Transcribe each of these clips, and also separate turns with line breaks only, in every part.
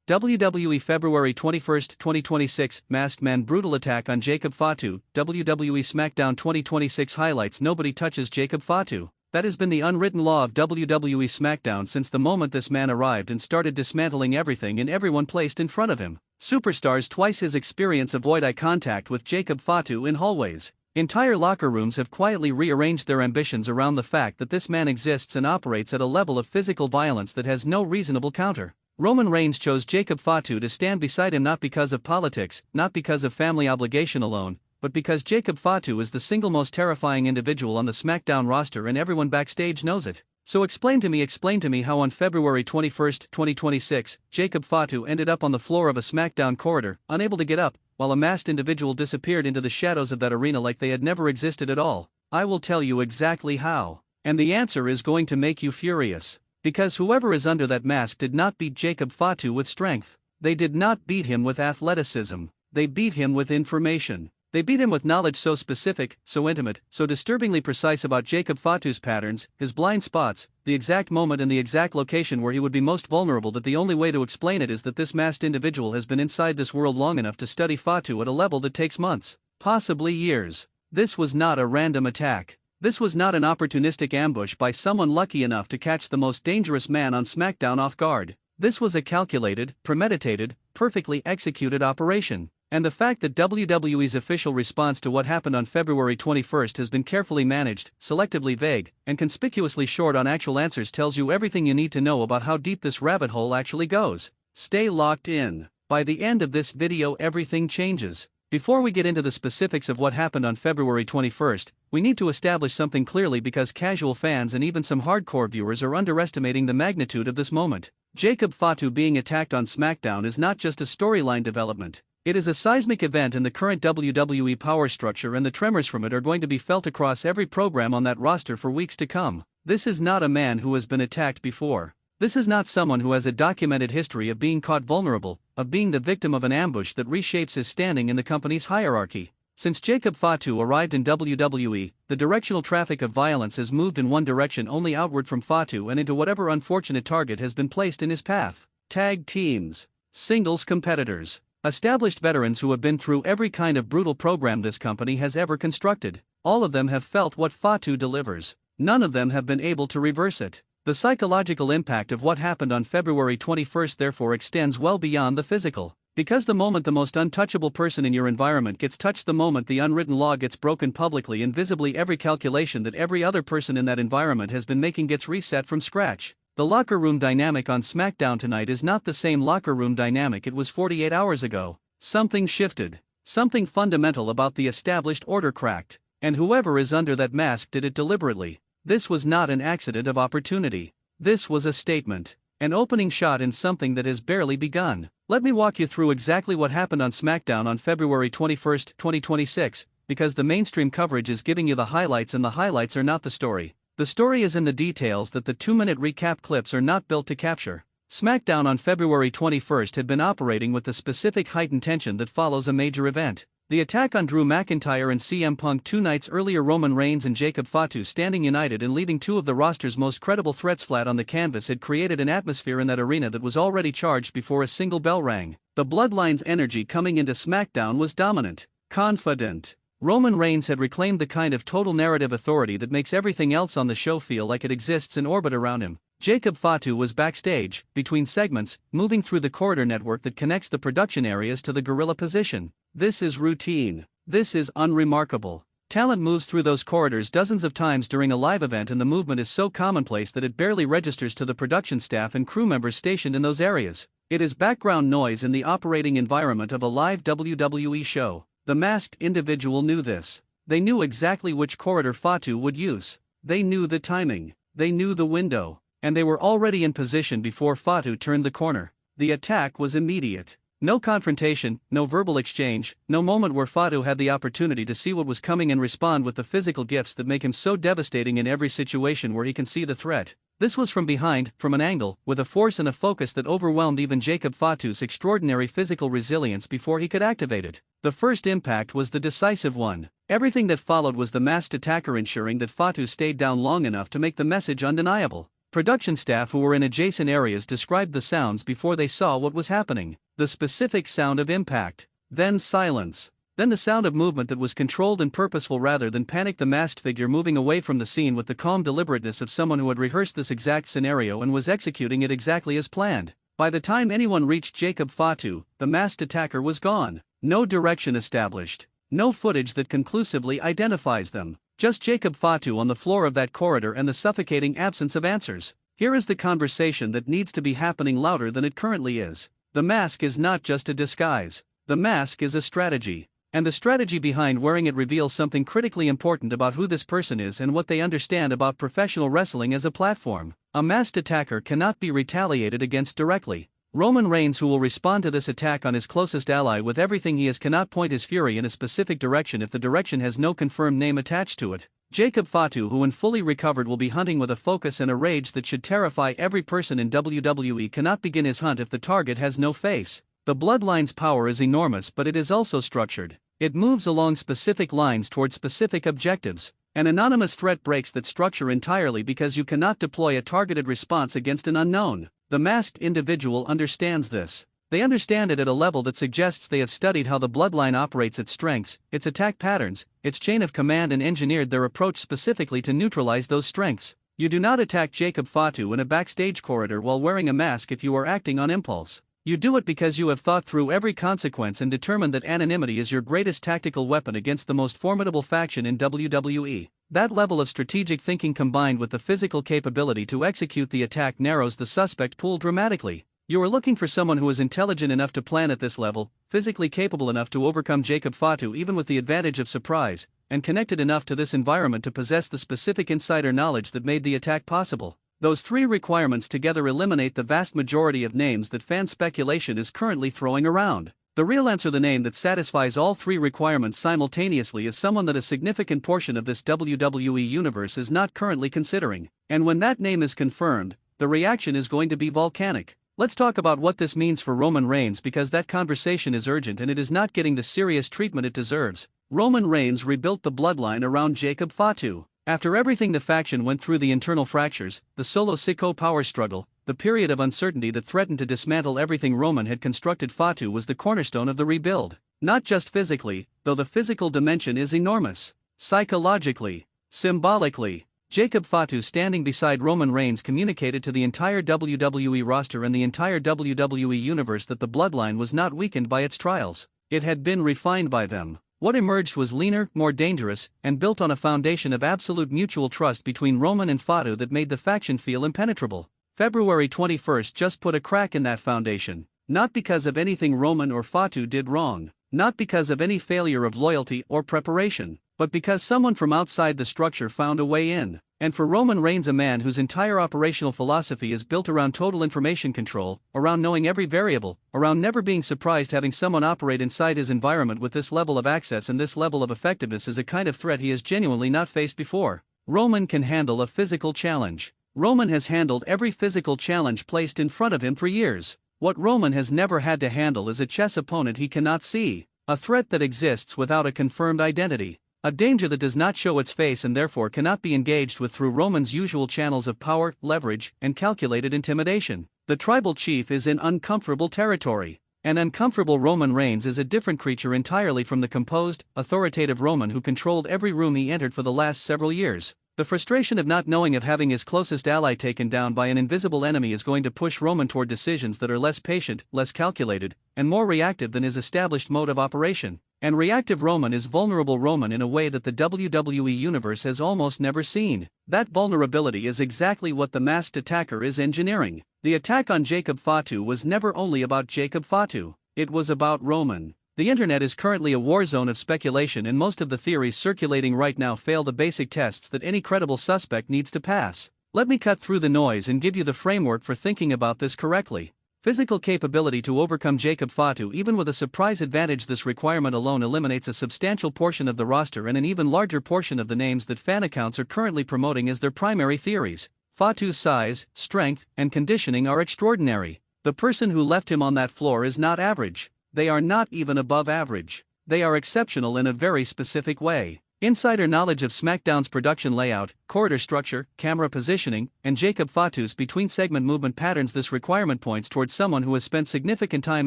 WWE February 21, 2026, Masked Man brutal attack on Jacob Fatu. WWE SmackDown 2026 highlights. Nobody touches Jacob Fatu. That has been the unwritten law of WWE SmackDown since the moment this man arrived and started dismantling everything and everyone placed in front of him. Superstars twice his experience avoid eye contact with Jacob Fatu in hallways. Entire locker rooms have quietly rearranged their ambitions around the fact that this man exists and operates at a level of physical violence that has no reasonable counter. Roman Reigns chose Jacob Fatu to stand beside him not because of politics, not because of family obligation alone, but because Jacob Fatu is the single most terrifying individual on the SmackDown roster and everyone backstage knows it. So explain to me how on February 21, 2026, Jacob Fatu ended up on the floor of a SmackDown corridor, unable to get up, while a masked individual disappeared into the shadows of that arena like they had never existed at all. I will tell you exactly how. And the answer is going to make you furious. Because whoever is under that mask did not beat Jacob Fatu with strength. They did not beat him with athleticism. They beat him with information. They beat him with knowledge so specific, so intimate, so disturbingly precise about Jacob Fatu's patterns, his blind spots, the exact moment and the exact location where he would be most vulnerable that the only way to explain it is that this masked individual has been inside this world long enough to study Fatu at a level that takes months, possibly years. This was not a random attack. This was not an opportunistic ambush by someone lucky enough to catch the most dangerous man on SmackDown off guard. This was a calculated, premeditated, perfectly executed operation. And the fact that WWE's official response to what happened on February 21 has been carefully managed, selectively vague, and conspicuously short on actual answers tells you everything you need to know about how deep this rabbit hole actually goes. Stay locked in. By the end of this video everything changes. Before we get into the specifics of what happened on February 21, we need to establish something clearly because casual fans and even some hardcore viewers are underestimating the magnitude of this moment. Jacob Fatu being attacked on SmackDown is not just a storyline development. It is a seismic event in the current WWE power structure, and the tremors from it are going to be felt across every program on that roster for weeks to come. This is not a man who has been attacked before. This is not someone who has a documented history of being caught vulnerable, of being the victim of an ambush that reshapes his standing in the company's hierarchy. Since Jacob Fatu arrived in WWE, the directional traffic of violence has moved in one direction only, outward from Fatu and into whatever unfortunate target has been placed in his path. Tag teams, singles competitors, established veterans who have been through every kind of brutal program this company has ever constructed. All of them have felt what Fatu delivers. None of them have been able to reverse it. The psychological impact of what happened on February 21 therefore extends well beyond the physical. Because the moment the most untouchable person in your environment gets touched, the moment the unwritten law gets broken publicly and visibly, every calculation that every other person in that environment has been making gets reset from scratch. The locker room dynamic on SmackDown tonight is not the same locker room dynamic it was 48 hours ago. Something shifted. Something fundamental about the established order cracked. And whoever is under that mask did it deliberately. This was not an accident of opportunity. This was a statement. An opening shot in something that has barely begun. Let me walk you through exactly what happened on SmackDown on February 21, 2026, because the mainstream coverage is giving you the highlights and the highlights are not the story. The story is in the details that the 2-minute recap clips are not built to capture. SmackDown on February 21 had been operating with the specific heightened tension that follows a major event. The attack on Drew McIntyre and CM Punk 2 nights earlier, Roman Reigns and Jacob Fatu standing united and leaving two of the roster's most credible threats flat on the canvas had created an atmosphere in that arena that was already charged before a single bell rang. The Bloodline's energy coming into SmackDown was dominant, confident. Roman Reigns had reclaimed the kind of total narrative authority that makes everything else on the show feel like it exists in orbit around him. Jacob Fatu was backstage, between segments, moving through the corridor network that connects the production areas to the gorilla position. This is routine. This is unremarkable. Talent moves through those corridors dozens of times during a live event, and the movement is so commonplace that it barely registers to the production staff and crew members stationed in those areas. It is background noise in the operating environment of a live WWE show. The masked individual knew this. They knew exactly which corridor Fatu would use. They knew the timing. They knew the window. And they were already in position before Fatu turned the corner. The attack was immediate. No confrontation, no verbal exchange, no moment where Fatu had the opportunity to see what was coming and respond with the physical gifts that make him so devastating in every situation where he can see the threat. This was from behind, from an angle, with a force and a focus that overwhelmed even Jacob Fatu's extraordinary physical resilience before he could activate it. The first impact was the decisive one. Everything that followed was the masked attacker ensuring that Fatu stayed down long enough to make the message undeniable. Production staff who were in adjacent areas described the sounds before they saw what was happening. The specific sound of impact. Then silence. Then the sound of movement that was controlled and purposeful rather than panic. The masked figure moving away from the scene with the calm deliberateness of someone who had rehearsed this exact scenario and was executing it exactly as planned. By the time anyone reached Jacob Fatu, the masked attacker was gone. No direction established. No footage that conclusively identifies them. Just Jacob Fatu on the floor of that corridor and the suffocating absence of answers. Here is the conversation that needs to be happening louder than it currently is. The mask is not just a disguise. The mask is a strategy. And the strategy behind wearing it reveals something critically important about who this person is and what they understand about professional wrestling as a platform. A masked attacker cannot be retaliated against directly. Roman Reigns, who will respond to this attack on his closest ally with everything he has, cannot point his fury in a specific direction if the direction has no confirmed name attached to it. Jacob Fatu, who when fully recovered will be hunting with a focus and a rage that should terrify every person in WWE, cannot begin his hunt if the target has no face. The Bloodline's power is enormous, but it is also structured. It moves along specific lines toward specific objectives. An anonymous threat breaks that structure entirely because you cannot deploy a targeted response against an unknown. The masked individual understands this. They understand it at a level that suggests they have studied how the Bloodline operates, its strengths, its attack patterns, its chain of command, and engineered their approach specifically to neutralize those strengths. You do not attack Jacob Fatu in a backstage corridor while wearing a mask if you are acting on impulse. You do it because you have thought through every consequence and determined that anonymity is your greatest tactical weapon against the most formidable faction in WWE. That level of strategic thinking combined with the physical capability to execute the attack narrows the suspect pool dramatically. You are looking for someone who is intelligent enough to plan at this level, physically capable enough to overcome Jacob Fatu even with the advantage of surprise, and connected enough to this environment to possess the specific insider knowledge that made the attack possible. Those three requirements together eliminate the vast majority of names that fan speculation is currently throwing around. The real answer, the name that satisfies all three requirements simultaneously, is someone that a significant portion of this WWE universe is not currently considering. And when that name is confirmed, the reaction is going to be volcanic. Let's talk about what this means for Roman Reigns, because that conversation is urgent and it is not getting the serious treatment it deserves. Roman Reigns rebuilt the bloodline around Jacob Fatu. After everything the faction went through, the internal fractures, the solo sicko power struggle, the period of uncertainty that threatened to dismantle everything Roman had constructed, Fatu was the cornerstone of the rebuild. Not just physically, though the physical dimension is enormous. Psychologically, symbolically, Jacob Fatu standing beside Roman Reigns communicated to the entire WWE roster and the entire WWE universe that the bloodline was not weakened by its trials. It had been refined by them. What emerged was leaner, more dangerous, and built on a foundation of absolute mutual trust between Roman and Fatu that made the faction feel impenetrable. February 21st just put a crack in that foundation. Not because of anything Roman or Fatu did wrong, not because of any failure of loyalty or preparation, but because someone from outside the structure found a way in. And for Roman Reigns, a man whose entire operational philosophy is built around total information control, around knowing every variable, around never being surprised having someone operate inside his environment with this level of access and this level of effectiveness, is a kind of threat he has genuinely not faced before. Roman can handle a physical challenge. Roman has handled every physical challenge placed in front of him for years. What Roman has never had to handle is a chess opponent he cannot see, a threat that exists without a confirmed identity. A danger that does not show its face and therefore cannot be engaged with through Roman's usual channels of power, leverage, and calculated intimidation. The tribal chief is in uncomfortable territory. An uncomfortable Roman Reigns is a different creature entirely from the composed, authoritative Roman who controlled every room he entered for the last several years. The frustration of not knowing, of having his closest ally taken down by an invisible enemy, is going to push Roman toward decisions that are less patient, less calculated, and more reactive than his established mode of operation. And reactive Roman is vulnerable Roman in a way that the WWE universe has almost never seen. That vulnerability is exactly what the masked attacker is engineering. The attack on Jacob Fatu was never only about Jacob Fatu. It was about Roman. The internet is currently a war zone of speculation, and most of the theories circulating right now fail the basic tests that any credible suspect needs to pass. Let me cut through the noise and give you the framework for thinking about this correctly. Physical capability to overcome Jacob Fatu even with a surprise advantage. This requirement alone eliminates a substantial portion of the roster and an even larger portion of the names that fan accounts are currently promoting as their primary theories. Fatu's size, strength, and conditioning are extraordinary. The person who left him on that floor is not average. They are not even above average. They are exceptional in a very specific way. Insider knowledge of SmackDown's production layout, corridor structure, camera positioning, and Jacob Fatu's between-segment movement patterns. This requirement points towards someone who has spent significant time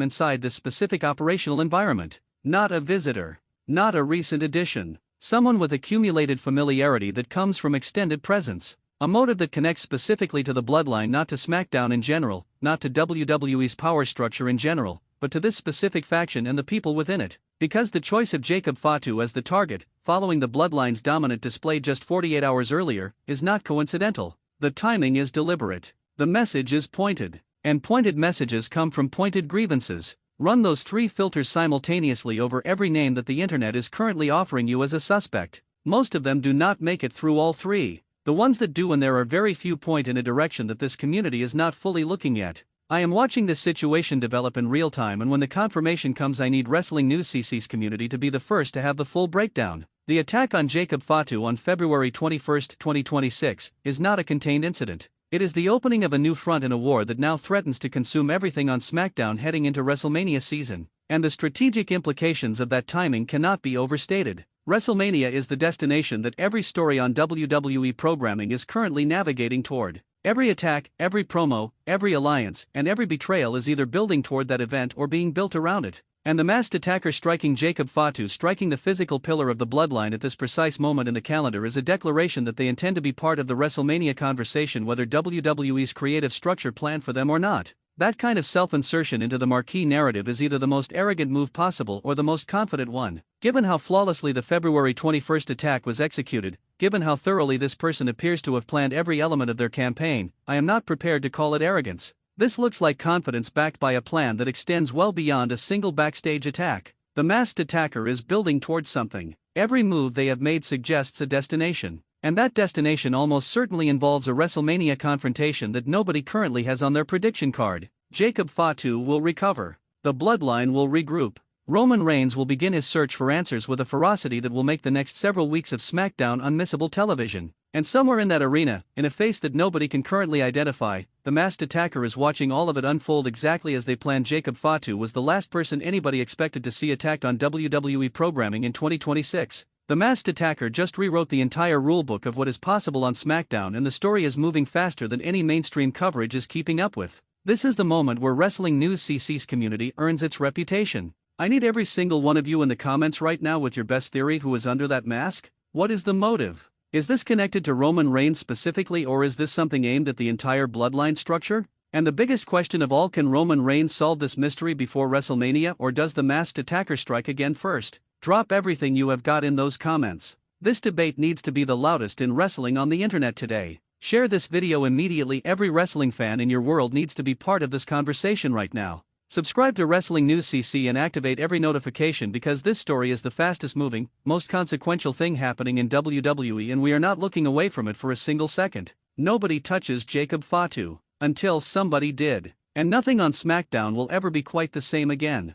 inside this specific operational environment. Not a visitor. Not a recent addition. Someone with accumulated familiarity that comes from extended presence. A motive that connects specifically to the bloodline, not to SmackDown in general, not to WWE's power structure in general, but to this specific faction and the people within it. Because the choice of Jacob Fatu as the target, following the bloodline's dominant display just 48 hours earlier, is not coincidental. The timing is deliberate. The message is pointed. And pointed messages come from pointed grievances. Run those 3 filters simultaneously over every name that the internet is currently offering you as a suspect. Most of them do not make it through all 3. The ones that do, and there are very few, point in a direction that this community is not fully looking at. I am watching this situation develop in real time, and when the confirmation comes, I need Wrestling News CC's community to be the first to have the full breakdown. The attack on Jacob Fatu on February 21, 2026, is not a contained incident. It is the opening of a new front in a war that now threatens to consume everything on SmackDown heading into Wrestlemania season, and the strategic implications of that timing cannot be overstated. Wrestlemania is the destination that every story on WWE programming is currently navigating toward. Every attack, every promo, every alliance, and every betrayal is either building toward that event or being built around it. And the masked attacker striking Jacob Fatu, striking the physical pillar of the bloodline at this precise moment in the calendar, is a declaration that they intend to be part of the WrestleMania conversation, whether WWE's creative structure planned for them or not. That kind of self-insertion into the marquee narrative is either the most arrogant move possible or the most confident one. Given how flawlessly the February 21st attack was executed, given how thoroughly this person appears to have planned every element of their campaign, I am not prepared to call it arrogance. This looks like confidence backed by a plan that extends well beyond a single backstage attack. The masked attacker is building towards something. Every move they have made suggests a destination. And that destination almost certainly involves a WrestleMania confrontation that nobody currently has on their prediction card. Jacob Fatu will recover. The bloodline will regroup. Roman Reigns will begin his search for answers with a ferocity that will make the next several weeks of SmackDown unmissable television. And somewhere in that arena, in a face that nobody can currently identify, the masked attacker is watching all of it unfold exactly as they planned. Jacob Fatu was the last person anybody expected to see attacked on WWE programming in 2026. The masked attacker just rewrote the entire rulebook of what is possible on SmackDown, and the story is moving faster than any mainstream coverage is keeping up with. This is the moment where Wrestling News CC's community earns its reputation. I need every single one of you in the comments right now with your best theory. Who is under that mask? What is the motive? Is this connected to Roman Reigns specifically, or is this something aimed at the entire bloodline structure? And the biggest question of all, can Roman Reigns solve this mystery before WrestleMania, or does the masked attacker strike again first? Drop everything you have got in those comments. This debate needs to be the loudest in wrestling on the internet today. Share this video immediately. Every wrestling fan in your world needs to be part of this conversation right now. Subscribe to Wrestling News CC and activate every notification, because this story is the fastest moving, most consequential thing happening in WWE, and we are not looking away from it for a single second. Nobody touches Jacob Fatu. Until somebody did. And nothing on SmackDown will ever be quite the same again.